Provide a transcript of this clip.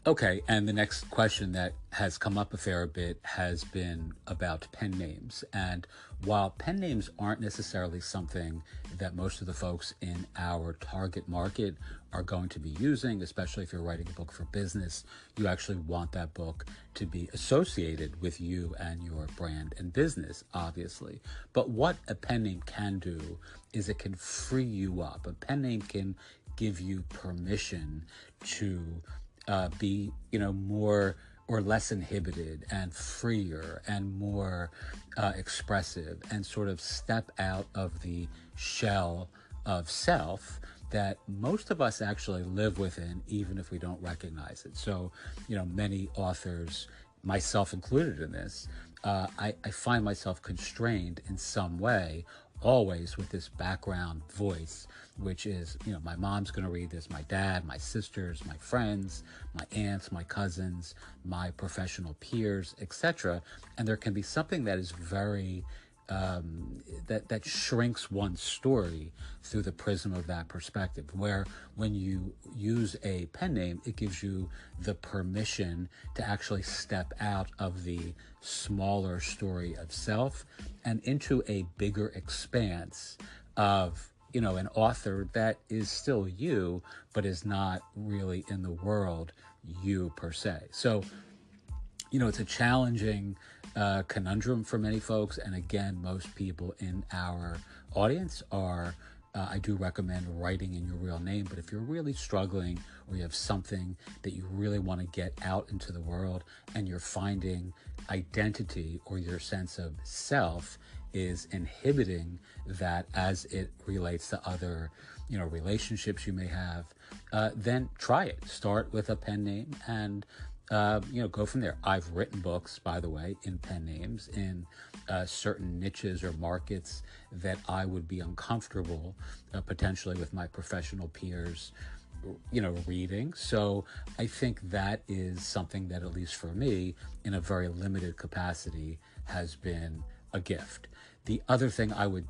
Okay, and the next question that has come up a fair bit has been about pen names. And while pen names aren't necessarily something that most of the folks in our target market are going to be using, especially if you're writing a book for business, you actually want that book to be associated with you and your brand and business, obviously. But what a pen name can do is it can free you up. A pen name can give you permission to be, more or less inhibited and freer and more expressive and sort of step out of the shell of self that most of us actually live within, even if we don't recognize it. So, many authors, myself included in this, I find myself constrained in some way, always with this background voice, which is, my mom's going to read this, my dad, my sisters, my friends, my aunts, my cousins, my professional peers, etc. And there can be something that is very that shrinks one's story through the prism of that perspective, where when you use a pen name, it gives you the permission to actually step out of the smaller story of self and into a bigger expanse of an author that is still you, but is not really in the world you per se. So it's a challenging conundrum for many folks. And again, most people in our audience are, I do recommend writing in your real name. But if you're really struggling or you have something that you really want to get out into the world and you're finding identity or your sense of self is inhibiting that as it relates to other, relationships you may have, then try it. Start with a pen name and go from there. I've written books, by the way, in pen names in certain niches or markets that I would be uncomfortable potentially with my professional peers, reading. So I think that is something that, at least for me, in a very limited capacity, has been a gift. The other thing I would